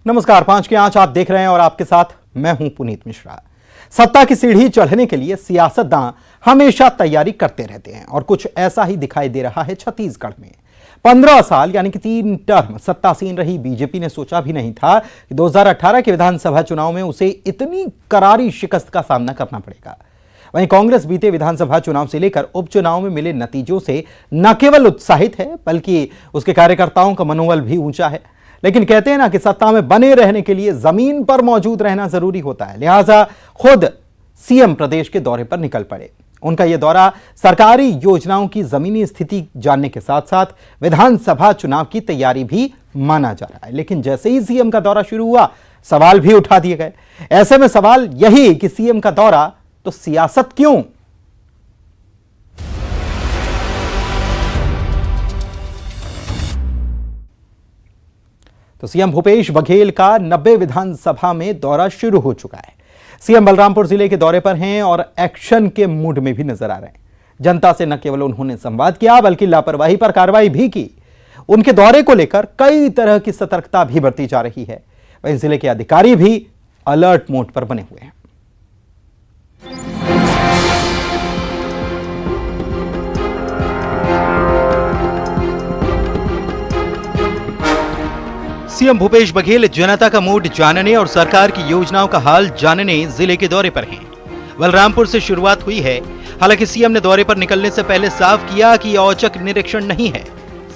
नमस्कार, 5 की आंच आप देख रहे हैं और आपके साथ मैं हूं पुनीत मिश्रा। सत्ता की सीढ़ी चढ़ने के लिए सियासतदान हमेशा तैयारी करते रहते हैं और कुछ ऐसा ही दिखाई दे रहा है छत्तीसगढ़ में। 15 साल यानी कि 3 टर्म सत्तासीन रही बीजेपी ने सोचा भी नहीं था कि 2018 के विधानसभा चुनाव में उसे इतनी करारी शिकस्त का सामना करना पड़ेगा। वहीं कांग्रेस बीते विधानसभा चुनाव से लेकर उपचुनाव में मिले नतीजों से न केवल उत्साहित है बल्कि उसके कार्यकर्ताओं का मनोबल भी ऊंचा है। लेकिन कहते हैं ना कि सत्ता में बने रहने के लिए जमीन पर मौजूद रहना जरूरी होता है, लिहाजा खुद सीएम प्रदेश के दौरे पर निकल पड़े। उनका यह दौरा सरकारी योजनाओं की जमीनी स्थिति जानने के साथ साथ विधानसभा चुनाव की तैयारी भी माना जा रहा है। लेकिन जैसे ही सीएम का दौरा शुरू हुआ, सवाल भी उठा दिए गए। ऐसे में सवाल यही कि सीएम का दौरा तो सियासत क्यों? तो सीएम भूपेश बघेल का 90 विधानसभा में दौरा शुरू हो चुका है। सीएम बलरामपुर जिले के दौरे पर हैं और एक्शन के मूड में भी नजर आ रहे हैं। जनता से न केवल उन्होंने संवाद किया बल्कि लापरवाही पर कार्रवाई भी की। उनके दौरे को लेकर कई तरह की सतर्कता भी बरती जा रही है। वहीं जिले के अधिकारी भी अलर्ट मोड पर बने हुए हैं। सीएम भूपेश बघेल जनता का मूड जानने और सरकार की योजनाओं का हाल जानने जिले के दौरे पर हैं। बलरामपुर से शुरुआत हुई है। हालांकि सीएम ने दौरे पर निकलने से पहले साफ किया कि औचक निरीक्षण नहीं है,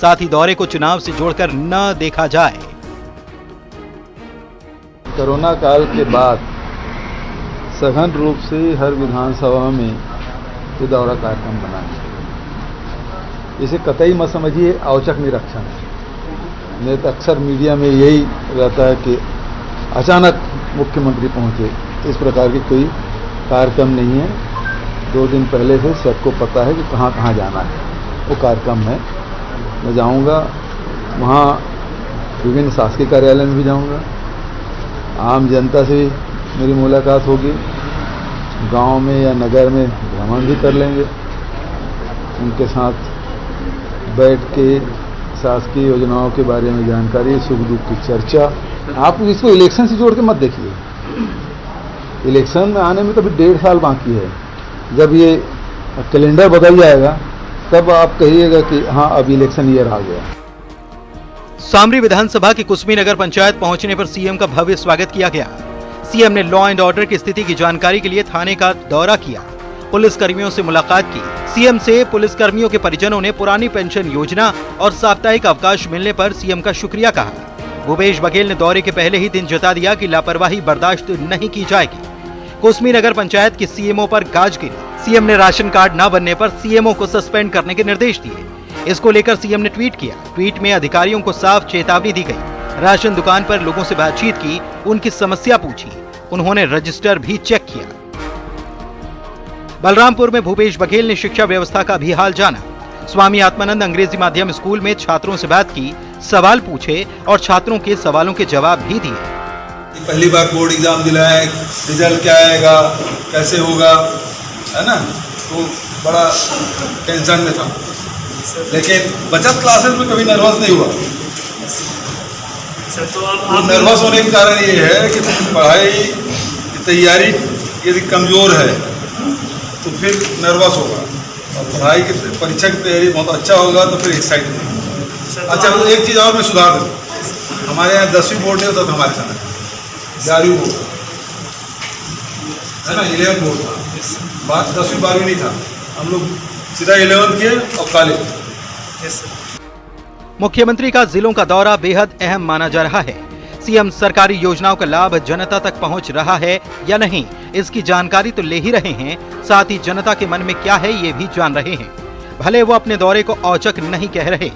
साथ ही दौरे को चुनाव से जोड़कर न देखा जाए। कोरोना काल के बाद सघन रूप से हर विधानसभा में ये दौरा कार्यक्रम बना है। इसे कतई मत समझिए औचक निरीक्षण। नहीं तो अक्सर मीडिया में यही रहता है कि अचानक मुख्यमंत्री पहुंचे, इस प्रकार की कोई कार्यक्रम नहीं है। 2 दिन पहले से सबको पता है कि कहाँ कहाँ जाना है, वो कार्यक्रम है। मैं जाऊंगा वहाँ, विभिन्न शासकीय कार्यालय में भी जाऊंगा, आम जनता से भी मेरी मुलाकात होगी, गांव में या नगर में भ्रमण भी कर लेंगे, उनके साथ बैठ के शासकीय योजनाओं के बारे में जानकारी, सुख दुख की चर्चा। आप इसको इलेक्शन से जोड़ के मत देखिए। इलेक्शन में आने में तो अभी 1.5 साल बाकी है। जब ये कैलेंडर बदल जाएगा तब आप कहिएगा कि हाँ अब इलेक्शन ईयर आ गया। सामरी विधानसभा की कुसमी नगर पंचायत पहुंचने पर सीएम का भव्य स्वागत किया गया। सीएम ने लॉ एंड ऑर्डर की स्थिति की जानकारी के लिए थाने का दौरा किया, पुलिस कर्मियों से मुलाकात की। सीएम से पुलिस कर्मियों के परिजनों ने पुरानी पेंशन योजना और साप्ताहिक अवकाश मिलने पर सीएम का शुक्रिया कहा। भूपेश बघेल ने दौरे के पहले ही दिन जता दिया कि लापरवाही बर्दाश्त नहीं की जाएगी। कुसमी नगर पंचायत की सीएमओ पर गाज गिरी। सीएम ने राशन कार्ड न बनने पर सीएमओ को सस्पेंड करने के निर्देश दिए। इसको लेकर सीएम ने ट्वीट किया। ट्वीट में अधिकारियों को साफ चेतावनी दी गई। राशन दुकान पर लोगों से बातचीत की, उनकी समस्या पूछी। उन्होंने रजिस्टर भी चेक किया। बलरामपुर में भूपेश बघेल ने शिक्षा व्यवस्था का भी हाल जाना। स्वामी आत्मानंद अंग्रेजी माध्यम स्कूल में छात्रों से बात की, सवाल पूछे और छात्रों के सवालों के जवाब भी दिए। पहली बार बोर्ड एग्जाम दिला है, रिजल्ट क्या आएगा, कैसे होगा, है ना, तो बड़ा टेंशन में था। लेकिन बचत क्लासेस में कभी नर्वस नहीं हुआ। तो नर्वस होने का कारण ये है कि पढ़ाई की तैयारी यदि कमजोर है तो फिर नर्वस होगा, और पढ़ाई की परीक्षा की तैयारी बहुत अच्छा होगा तो फिर एक्साइटेड। अच्छा, तो एक चीज़ और मैं सुधार दूँ, हमारे यहाँ 10वीं बोर्ड नहीं होता था, हमारे समय 11वीं बोर्ड है ना, 11 बोर्ड था। बात 10वीं 12वीं नहीं था, हम लोग सीधा 11th किए और कॉलेज। मुख्यमंत्री का जिलों का दौरा बेहद अहम माना जा रहा है। सीएम सरकारी योजनाओं का लाभ जनता तक पहुंच रहा है या नहीं, इसकी जानकारी तो ले ही रहे हैं, साथ ही जनता के मन में क्या है ये भी जान रहे हैं। भले वो अपने दौरे को औचक नहीं कह रहे,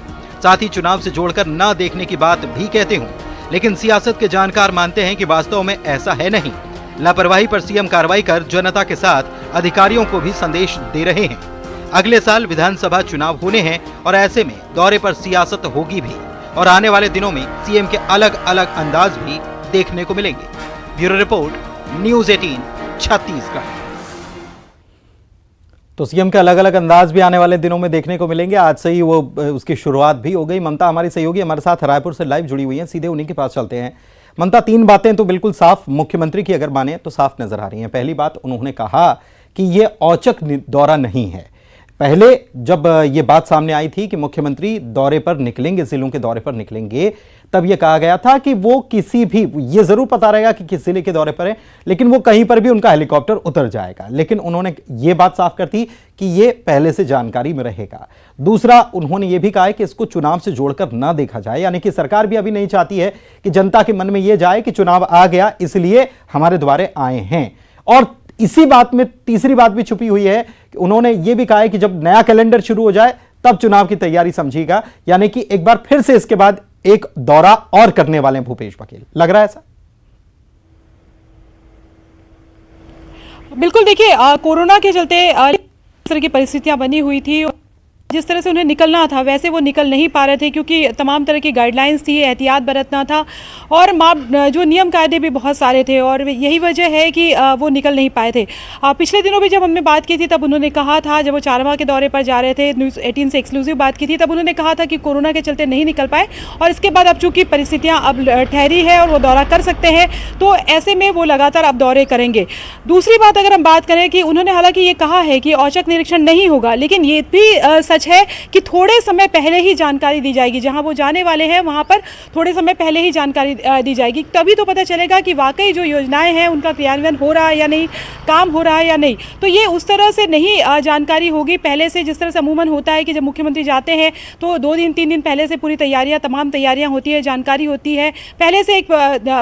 साथ ही चुनाव से जोड़कर न देखने की बात भी कहते हों, लेकिन सियासत के जानकार मानते हैं कि वास्तव में ऐसा है नहीं। लापरवाही पर सीएम कार्रवाई कर जनता के साथ अधिकारियों को भी संदेश दे रहे हैं। अगले साल विधानसभा चुनाव होने हैं और ऐसे में दौरे पर सियासत होगी भी और आने वाले दिनों में सीएम के अलग अलग अंदाज भी देखने को मिलेंगे। Bureau report, news 18 Chhattisgarh. तो सीएम के अलग अलग अंदाज भी आने वाले दिनों में देखने को मिलेंगे। आज से ही वो उसकी शुरुआत भी हो गई। ममता हमारी सहयोगी हमारे साथ रायपुर से लाइव जुड़ी हुई हैं, सीधे उन्हीं के पास चलते हैं। ममता, तीन बातें तो बिल्कुल साफ मुख्यमंत्री की अगर माने तो साफ नजर आ रही हैं। पहली बात, उन्होंने कहा कि यह औचक दौरा नहीं है। पहले जब यह बात सामने आई थी कि मुख्यमंत्री दौरे पर निकलेंगे, जिलों के दौरे पर निकलेंगे, तब यह कहा गया था कि वो किसी भी, ये जरूर पता रहेगा कि किस जिले के दौरे पर है, लेकिन वो कहीं पर भी उनका हेलीकॉप्टर उतर जाएगा। लेकिन उन्होंने ये बात साफ कर दी कि ये पहले से जानकारी में रहेगा। दूसरा, उन्होंने ये भी कहा है कि इसको चुनाव से जोड़कर ना देखा जाए, यानी कि सरकार भी अभी नहीं चाहती है कि जनता के मन में यह जाए कि चुनाव आ गया इसलिए हमारे द्वारे आए हैं। और इसी बात में तीसरी बात भी छुपी हुई है कि उन्होंने यह भी कहा है कि जब नया कैलेंडर शुरू हो जाए तब चुनाव की तैयारी समझिएगा, यानी कि एक बार फिर से इसके बाद एक दौरा और करने वाले हैं भूपेश बघेल। लग रहा है ऐसा? बिल्कुल, देखिए कोरोना के चलते इस तरह की परिस्थितियां बनी हुई थी। जिस तरह से उन्हें निकलना था वैसे वो निकल नहीं पा रहे थे, क्योंकि तमाम तरह की गाइडलाइंस थी, एहतियात बरतना था और जो नियम कायदे भी बहुत सारे थे, और यही वजह है कि वो निकल नहीं पाए थे। पिछले दिनों भी जब हमने बात की थी तब उन्होंने कहा था, जब वो चारवां के दौरे पर जा रहे थे, न्यूज़ 18 से एक्सक्लूसिव बात की थी, तब उन्होंने कहा था कि कोरोना के चलते नहीं निकल पाए और इसके बाद अब चूंकि परिस्थितियाँ अब ठहरी है और वो दौरा कर सकते हैं, तो ऐसे में वो लगातार अब दौरे करेंगे। दूसरी बात अगर हम बात करें कि उन्होंने हालांकि ये कहा है कि औचक निरीक्षण नहीं होगा, लेकिन ये भी सच है कि थोड़े समय पहले ही जानकारी दी जाएगी। जहां वो जाने वाले हैं वहां पर थोड़े समय पहले ही जानकारी दी जाएगी, तभी तो पता चलेगा कि वाकई जो योजनाएं हैं उनका क्रियान्वयन हो रहा है या नहीं, काम हो रहा है या नहीं। तो ये उस तरह से नहीं जानकारी होगी पहले से, जिस तरह से अमूमन होता है कि जब मुख्यमंत्री जाते हैं तो 2 दिन 3 दिन पहले से पूरी तैयारियां, तमाम तैयारियां होती है, जानकारी होती है, पहले से एक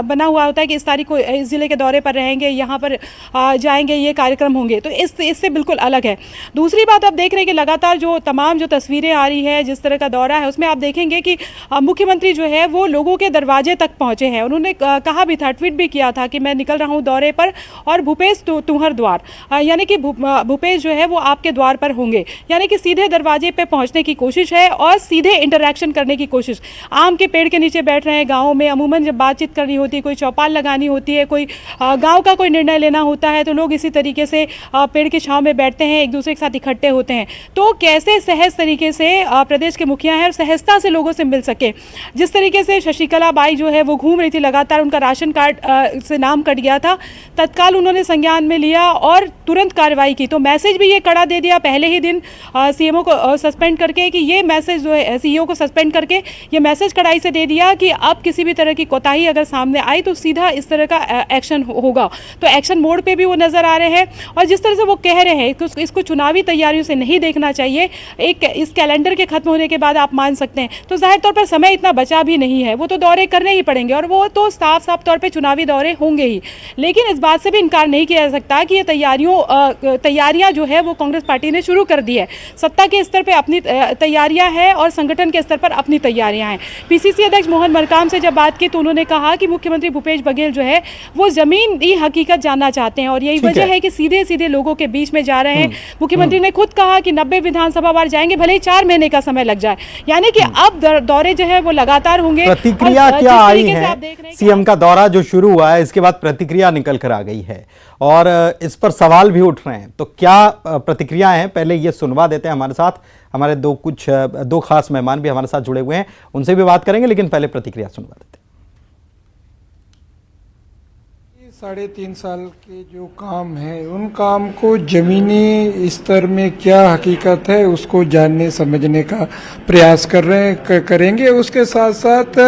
बना हुआ होता है कि इस तारीख को इस जिले के दौरे पर रहेंगे, यहाँ पर जाएंगे, ये कार्यक्रम होंगे। तो इससे बिल्कुल अलग है। दूसरी बात, आप देख रहे हैं कि लगातार जो तमाम जो तस्वीरें आ रही है, जिस तरह का दौरा है, उसमें आप देखेंगे कि मुख्यमंत्री जो है वो लोगों के दरवाजे तक पहुंचे हैं। उन्होंने कहा भी था, ट्वीट भी किया था कि मैं निकल रहा हूं दौरे पर और भूपेश तुम्हार द्वार, यानी कि भूपेश जो है वो आपके द्वार पर होंगे, यानी कि सीधे दरवाजे पे पहुंचने की कोशिश है और सीधे इंटरैक्शन करने की कोशिश। आम के पेड़ के नीचे बैठ रहे हैं गाँव में, अमूमन जब बातचीत करनी होती है, कोई चौपाल लगानी होती है, कोई गाँव का कोई निर्णय लेना होता है, तो लोग इसी तरीके से पेड़ की छांव में बैठते हैं, एक दूसरे के साथ इकट्ठे होते हैं। तो कैसे सहज तरीके से प्रदेश के मुखिया हैं और सहजता से लोगों से मिल सके। जिस तरीके से शशिकला बाई जो है वो घूम रही थी लगातार, उनका राशन कार्ड से नाम कट गया था, तत्काल उन्होंने संज्ञान में लिया और तुरंत कार्रवाई की। तो मैसेज भी ये कड़ा दे दिया पहले ही दिन सीएमओ को सस्पेंड करके, कि ये मैसेज जो है सीईओ को सस्पेंड करके ये मैसेज कड़ाई से दे दिया कि अब किसी भी तरह की कोताही अगर सामने आई तो सीधा इस तरह का एक्शन होगा। तो एक्शन मोड पे भी वो नजर आ रहे हैं और जिस तरह से वो कह रहे हैं कि इसको चुनावी तैयारियों से नहीं देखना चाहिए, एक इस कैलेंडर के खत्म होने के बाद आप मान सकते हैं, तो जाहिर तौर पर समय इतना बचा भी नहीं है, वो तो दौरे करने ही पड़ेंगे और वो तो साफ साफ तौर पे चुनावी दौरे होंगे ही। लेकिन इस बात से भी इनकार नहीं किया जा सकता कि ये तैयारियां जो है वो कांग्रेस पार्टी ने शुरू कर दी है। सत्ता के स्तर पर अपनी तैयारियां हैं और संगठन के स्तर पर अपनी तैयारियां हैं। पीसीसी अध्यक्ष मोहन मरकाम से जब बात की तो उन्होंने कहा कि मुख्यमंत्री भूपेश बघेल जो है वो जमीनी हकीकत जानना चाहते हैं और यही वजह है कि सीधे सीधे लोगों के बीच में जा रहे हैं। मुख्यमंत्री ने खुद कहा कि 90 विधानसभा वार जाएंगे, भले ही 4 महीने का समय लग जाए, यानी कि अब दौरे जो है वो लगातार होंगे। प्रतिक्रिया क्या आई है? सीएम का दौरा जो शुरू हुआ है इसके बाद प्रतिक्रिया निकल कर आ गई है और इस पर सवाल भी उठ रहे हैं, तो क्या प्रतिक्रिया है पहले ये सुनवा देते हैं। हमारे साथ हमारे दो खास मेहमान भी हमारे साथ जुड़े हुए हैं, उनसे भी बात करेंगे, लेकिन पहले प्रतिक्रिया सुनवा देते हैं। 3.5 साल के जो काम है उन काम को जमीनी स्तर में क्या हकीकत है उसको जानने समझने का प्रयास करेंगे। उसके साथ साथ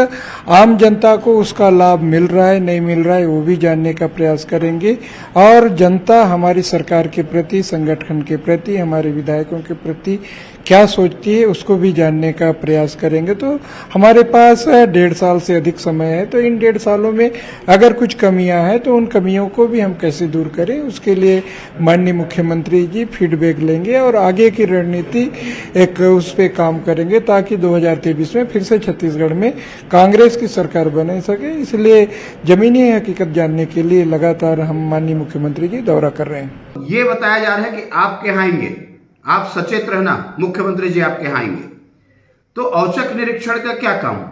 आम जनता को उसका लाभ मिल रहा है नहीं मिल रहा है वो भी जानने का प्रयास करेंगे और जनता हमारी सरकार के प्रति, संगठन के प्रति, हमारे विधायकों के प्रति क्या सोचती है उसको भी जानने का प्रयास करेंगे। तो हमारे पास 1.5 साल से अधिक समय है, तो इन 1.5 सालों में अगर कुछ कमियां हैं तो उन कमियों को भी हम कैसे दूर करें उसके लिए माननीय मुख्यमंत्री जी फीडबैक लेंगे और आगे की रणनीति एक उस पे काम करेंगे ताकि 2023 में फिर से छत्तीसगढ़ में कांग्रेस की सरकार बने सके। इसलिए जमीनी हकीकत जानने के लिए लगातार हम माननीय मुख्यमंत्री जी दौरा कर रहे हैं। ये बताया जा रहा है कि आपके यहाँ आएंगे, आप सचेत रहना, मुख्यमंत्री जी आपके यहाँ आएंगे। तो औचक निरीक्षण का क्या काम?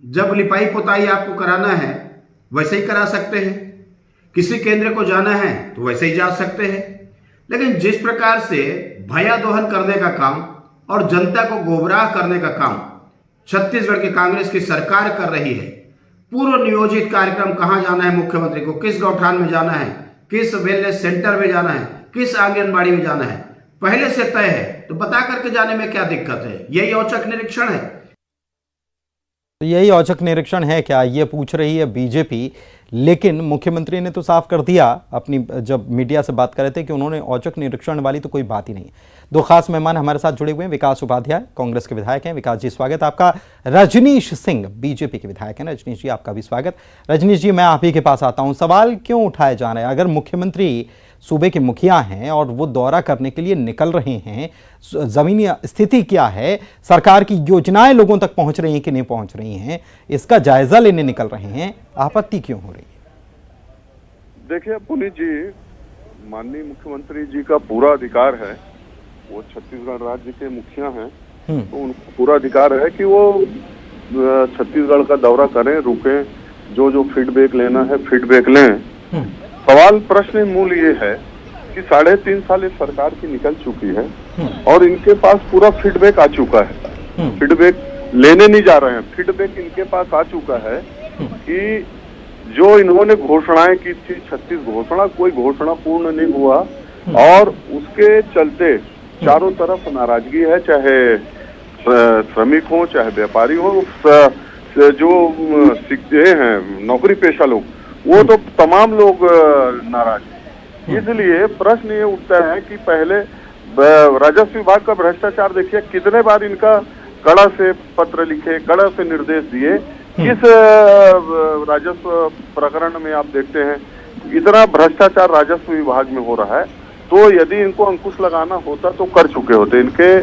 जब लिपाई पोताई आपको कराना है वैसे ही करा सकते हैं, किसी केंद्र को जाना है तो वैसे ही जा सकते हैं, लेकिन जिस प्रकार से भयादोहन करने का काम और जनता को गुमराह करने का काम छत्तीसगढ़ की कांग्रेस की सरकार कर रही है, पूर्व नियोजित कार्यक्रम कहाँ जाना है मुख्यमंत्री को, किस गौठान में जाना है, किस वेलनेस सेंटर में जाना है, किस आंगनबाड़ी में जाना है, पहले से तय है। तो बता करके जाने में क्या दिक्कत है? यही औचक निरीक्षण है। तो यही औचक निरीक्षण है क्या, ये पूछ रही है बीजेपी। लेकिन मुख्यमंत्री ने तो साफ कर दिया अपनी, जब मीडिया से बात कर रहे थे, कि उन्होंने औचक निरीक्षण वाली तो कोई बात ही नहीं। दो खास मेहमान हमारे साथ जुड़े हुए हैं। विकास उपाध्याय कांग्रेस के विधायक हैं। विकास जी स्वागत आपका। रजनीश सिंह बीजेपी के विधायक हैं। रजनीश जी आपका भी स्वागत। रजनीश जी मैं आप ही के पास आता हूं। सवाल क्यों उठाए जा रहे हैं? अगर मुख्यमंत्री सूबे के मुखिया हैं और वो दौरा करने के लिए निकल रहे हैं, जमीनी स्थिति क्या है, सरकार की योजनाएं लोगों तक पहुंच रही हैं कि नहीं पहुंच रही हैं, इसका जायजा लेने निकल रहे हैं, आपत्ति क्यों हो रही है? देखिए पुनीत जी, माननीय मुख्यमंत्री जी का पूरा अधिकार है, वो छत्तीसगढ़ राज्य के मुखिया हैं, तो उनको पूरा अधिकार है कि वो छत्तीसगढ़ का दौरा करें, रुकें, जो जो फीडबैक लेना है फीडबैक लें। सवाल प्रश्न मूल ये है कि 3.5 साल इस सरकार की निकल चुकी है और इनके पास पूरा फीडबैक आ चुका है। फीडबैक लेने नहीं जा रहे हैं, फीडबैक इनके पास आ चुका है कि जो इन्होंने घोषणाएं की थी, 36 घोषणा, कोई घोषणा पूर्ण नहीं हुआ और उसके चलते चारों तरफ नाराजगी है, चाहे श्रमिक हो चाहे व्यापारी हो, जो सीखते हैं नौकरी पेशा लोग, वो तो तमाम लोग नाराज हैं। इसलिए प्रश्न ये उठता है कि पहले राजस्व विभाग का भ्रष्टाचार देखिए, कितने बार इनका कड़ा से पत्र लिखे, कड़ा से निर्देश दिए, किस राजस्व प्रकरण में आप देखते हैं इतना भ्रष्टाचार राजस्व विभाग में हो रहा है। तो यदि इनको अंकुश लगाना होता तो कर चुके होते। इनके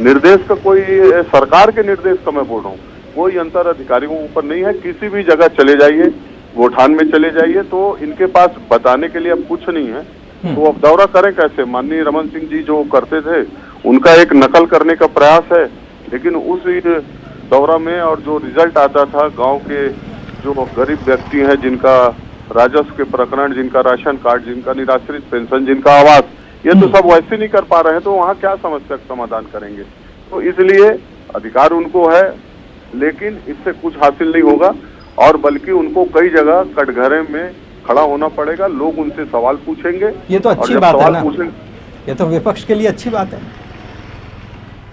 निर्देश का कोई, सरकार के निर्देश का मैं बोल रहा हूँ, कोई अंतर अधिकारियों के ऊपर नहीं है। किसी भी जगह चले जाइए, गोठान में चले जाइए, तो इनके पास बताने के लिए अब कुछ नहीं है। तो अब दौरा करें कैसे? माननीय रमन सिंह जी जो करते थे उनका एक नकल करने का प्रयास है, लेकिन उस दौरा में और जो रिजल्ट आता था, गांव के जो गरीब व्यक्ति हैं जिनका राजस्व के प्रकरण, जिनका राशन कार्ड, जिनका निराश्रित पेंशन, जिनका आवास, ये तो सब वैसे नहीं कर पा रहे हैं, तो वहाँ क्या समस्या का समाधान करेंगे? तो इसलिए अधिकार उनको है, लेकिन इससे कुछ हासिल नहीं होगा और बल्कि उनको कई जगह कटघरे में खड़ा होना पड़ेगा। लोग उनसे सवाल पूछेंगे। ये तो अच्छी बात है ना, ये तो विपक्ष के लिए अच्छी बात है।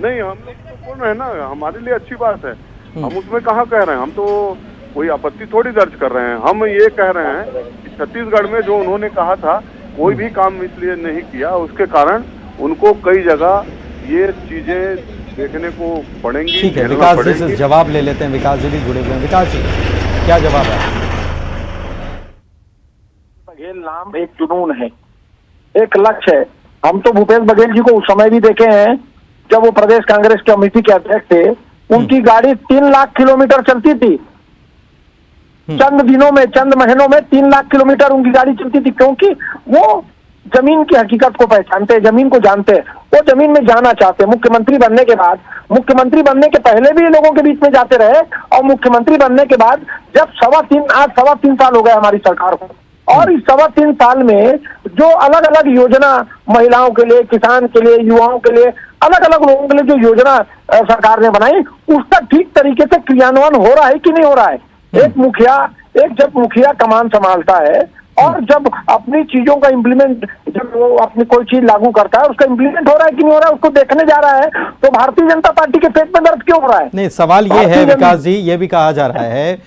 नहीं, हम लोग तो बोल रहे हैं ना, हमारे लिए अच्छी बात है, हम उसमें कहाँ कह रहे हैं, हम तो कोई आपत्ति थोड़ी दर्ज कर रहे हैं। हम ये कह रहे हैं कि छत्तीसगढ़ में जो उन्होंने कहा था कोई भी काम इसलिए नहीं किया, उसके कारण उनको कई जगह ये चीजें देखने को पड़ेंगी। ठीक है, विकास जी से जवाब ले लेते हैं। विकास जी भी जुड़े हुए हैं। विकास जी क्या जवाब है? बघेल नाम एक जुनून है, एक लक्ष्य है। हम तो भूपेश बघेल जी को उस समय भी देखे हैं जब वो प्रदेश कांग्रेस कमेटी के अध्यक्ष थे। उनकी गाड़ी 3 लाख किलोमीटर चलती थी, चंद दिनों में, चंद महीनों में 3 लाख किलोमीटर उनकी गाड़ी चलती थी, क्योंकि वो जमीन की हकीकत को पहचानते हैं, जमीन को जानते हैं, वो जमीन में जाना चाहते हैं। मुख्यमंत्री बनने के बाद, मुख्यमंत्री बनने के पहले भी लोगों के बीच में जाते रहे और मुख्यमंत्री बनने के बाद जब आज 3.25 साल हो गए हमारी सरकार को, और इस 3.25 साल में जो अलग अलग योजना महिलाओं के लिए, किसान के लिए, युवाओं के लिए, अलग अलग लोगों के लिए जो योजना सरकार ने बनाई, उसका ठीक तरीके से क्रियान्वयन हो रहा है कि नहीं हो रहा है? जब मुखिया कमान संभालता है और जब अपनी चीजों का इम्प्लीमेंट, जब वो अपनी कोई चीज लागू करता है, उसका इम्प्लीमेंट हो रहा है कि नहीं हो रहा है, उसको देखने जा रहा है, तो भारतीय जनता पार्टी के पेट में दर्द क्यों हो रहा है? नहीं, सवाल ये है विकास जी, ये भी कहा जा रहा है,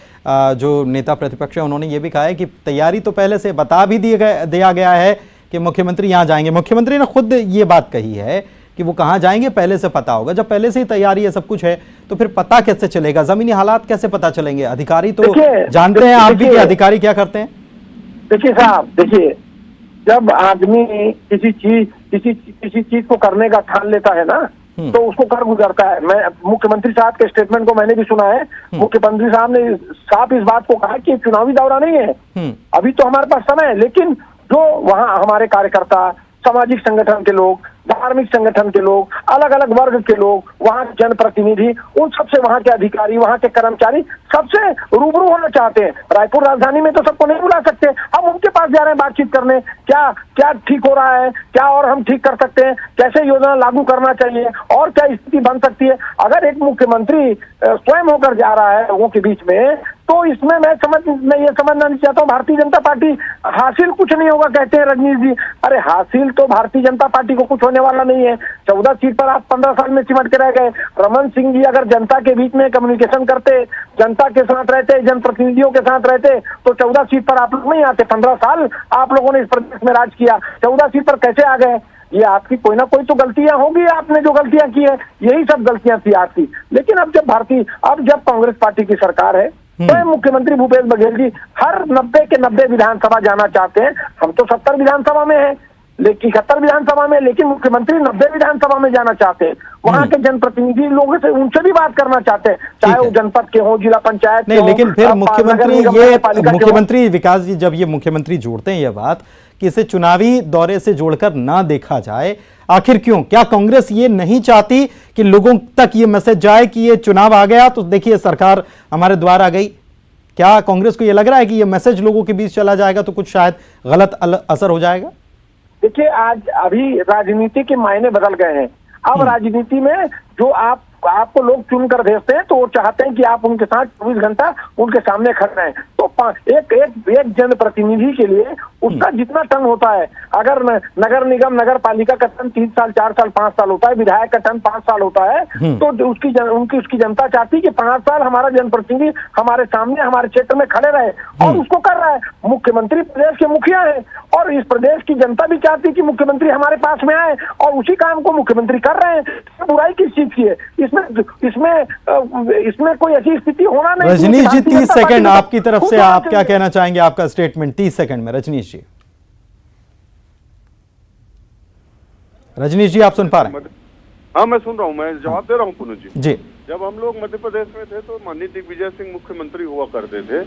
जो नेता प्रतिपक्ष है उन्होंने ये भी कहा है कि तैयारी तो पहले से बता भी दिया गया है कि मुख्यमंत्री यहाँ जाएंगे। मुख्यमंत्री ने खुद ये बात कही है कि वो कहाँ जाएंगे पहले से पता होगा। जब पहले से ही तैयारी है, सब कुछ है, तो फिर पता कैसे चलेगा? जमीनी हालात कैसे पता चलेंगे? अधिकारी तो जानते हैं आप भी कि अधिकारी क्या करते हैं। देखिए साहब, देखिए, जब आदमी किसी चीज को करने का ठान लेता है ना, तो उसको कर गुजरता है। मैं मुख्यमंत्री साहब के स्टेटमेंट को मैंने भी सुना है। मुख्यमंत्री साहब ने साफ इस बात को कहा कि चुनावी दौरा नहीं है, अभी तो हमारे पास समय है, लेकिन जो वहाँ हमारे कार्यकर्ता, सामाजिक संगठन के लोग, धार्मिक संगठन के लोग, अलग अलग वर्ग के लोग, वहाँ के जनप्रतिनिधि, उन सबसे, वहाँ के अधिकारी, वहाँ के कर्मचारी सबसे रूबरू होना चाहते हैं। रायपुर राजधानी में तो सबको नहीं बुला सकते, हम उनके पास जा रहे हैं बातचीत करने, क्या ठीक हो रहा है, क्या और हम ठीक कर सकते हैं, कैसे योजना लागू करना चाहिए और क्या स्थिति बन सकती है। अगर एक मुख्यमंत्री स्वयं होकर जा रहा है लोगों के बीच में, तो इसमें मैं ये समझना नहीं चाहता हूँ भारतीय जनता पार्टी हासिल कुछ नहीं होगा कहते हैं रजनीश जी। अरे हासिल तो भारतीय जनता पार्टी को कुछ होने वाला नहीं है। 14 सीट पर आप 15 साल में सिमट के रह गए। रमन सिंह जी अगर जनता के बीच में कम्युनिकेशन करते, जनता के साथ रहते, जनप्रतिनिधियों के साथ रहते, तो 14 सीट पर आप लोग नहीं आते। 15 साल आप लोगों ने इस प्रदेश में राज किया, 14 सीट पर कैसे आ गए? ये आपकी कोई ना कोई तो गलतियां होगी, आपने जो गलतियां की है यही सब गलतियां थी आपकी। लेकिन अब जब कांग्रेस पार्टी की सरकार है, तो मुख्यमंत्री भूपेश बघेल जी हर 90 के 90 विधानसभा जाना चाहते हैं। हम तो 70 विधानसभा में हैं, लेकिन 71 विधानसभा में, लेकिन मुख्यमंत्री 90 विधानसभा में जाना चाहते हैं। वहां के जनप्रतिनिधि लोगों से उनसे भी बात करना चाहते हैं, चाहे वो जनपद के हो, जिला पंचायत के नहीं, हो, लेकिन फिर मुख्यमंत्री विकास जी जब ये मुख्यमंत्री जोड़ते हैं ये बात कि इसे चुनावी दौरे से जोड़कर ना देखा जाए, आखिर क्यों? क्या कांग्रेस ये नहीं चाहती कि लोगों तक ये मैसेज जाए कि ये चुनाव आ गया तो देखिए सरकार हमारे द्वार आ गई? क्या कांग्रेस को ये लग रहा है कि ये मैसेज लोगों के बीच चला जाएगा तो कुछ शायद गलत असर हो जाएगा? देखिए, आज अभी राजनीति के मायने बदल गए हैं। अब राजनीति में जो आपको लोग चुन कर भेजते हैं, तो वो चाहते हैं कि आप उनके साथ 24 घंटा उनके सामने खड़े रहें। तो एक जनप्रतिनिधि के लिए उसका जितना टर्म होता है, अगर नगर निगम नगर पालिका का टर्म 3 साल 4 साल 5 साल होता है, विधायक का टर्म 5 साल होता है, तो उसकी जनता चाहती है कि 5 साल हमारा जनप्रतिनिधि हमारे सामने हमारे क्षेत्र में खड़े रहे, और उसको कर रहा है। मुख्यमंत्री प्रदेश के मुखिया है, और इस प्रदेश की जनता भी चाहती है कि मुख्यमंत्री हमारे पास में आए, और उसी काम को मुख्यमंत्री कर रहे हैं। बुराई किस चीज की है? इसमें कोई ऐसी स्थिति होना नहीं। रजनीश जी 30 सेकंड आपकी तरफ से, आप क्या कहना चाहेंगे? आपका स्टेटमेंट 30 सेकंड में। रजनीश जी आप सुन पा रहे हैं? हाँ, मैं सुन रहा हूँ, मैं जवाब दे रहा हूँ पुनः जी। जब हम लोग मध्य प्रदेश में थे तो माननीय दिग्विजय सिंह मुख्यमंत्री हुआ करते थे।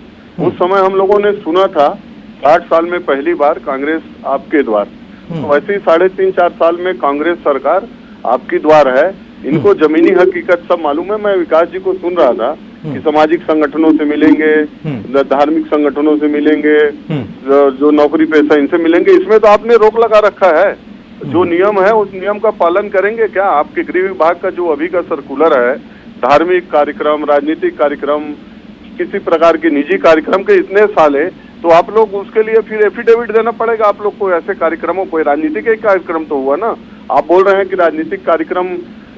उस समय हम लोगों ने सुना था 60 साल में पहली बार कांग्रेस आपके द्वार। तो वैसे ही 3.5-4 साल में कांग्रेस सरकार आपकी द्वार है। इनको जमीनी हकीकत सब मालूम है। मैं विकास जी को सुन रहा था कि सामाजिक संगठनों से मिलेंगे, धार्मिक संगठनों से मिलेंगे, जो नौकरी पेशा इनसे मिलेंगे। इसमें तो आपने रोक लगा रखा है। जो नियम है उस नियम का पालन करेंगे क्या? आपके गृह विभाग का जो अभी का सर्कुलर है, धार्मिक कार्यक्रम, राजनीतिक कार्यक्रम, किसी प्रकार के निजी कार्यक्रम के इतने साल है, तो आप लोग उसके लिए फिर एफिडेविट देना पड़ेगा आप लोग को। ऐसे कार्यक्रमों, कोई राजनीतिक कार्यक्रम तो हुआ ना। आप बोल रहे हैं कि राजनीतिक कार्यक्रम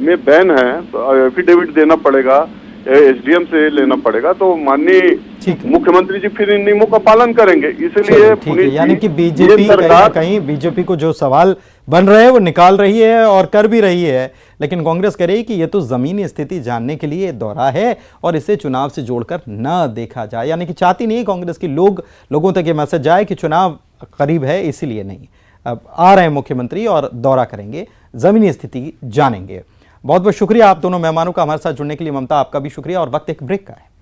में बैन है, तो एफिडेविट देना पड़ेगा, एसडीएम से लेना पड़ेगा। तो माननीय मुख्यमंत्री जी फिर इन नियमों का पालन करेंगे। इसलिए यानी कि बीजेपी कहीं बीजेपी को जो सवाल बन रहे हैं वो निकाल रही है और कर भी रही है, लेकिन कांग्रेस कह रही है कि ये तो जमीनी स्थिति जानने के लिए दौरा है और इसे चुनाव से जोड़कर न देखा जाए। यानी कि चाहती नहीं कांग्रेस की लोगों तक ये मैसेज जाए कि चुनाव करीब है, इसीलिए नहीं। अब आ रहे हैं मुख्यमंत्री और दौरा करेंगे, जमीनी स्थिति जानेंगे। बहुत बहुत शुक्रिया आप दोनों मेहमानों का हमारे साथ जुड़ने के लिए। ममता, आपका भी शुक्रिया। और वक्त एक ब्रेक का है।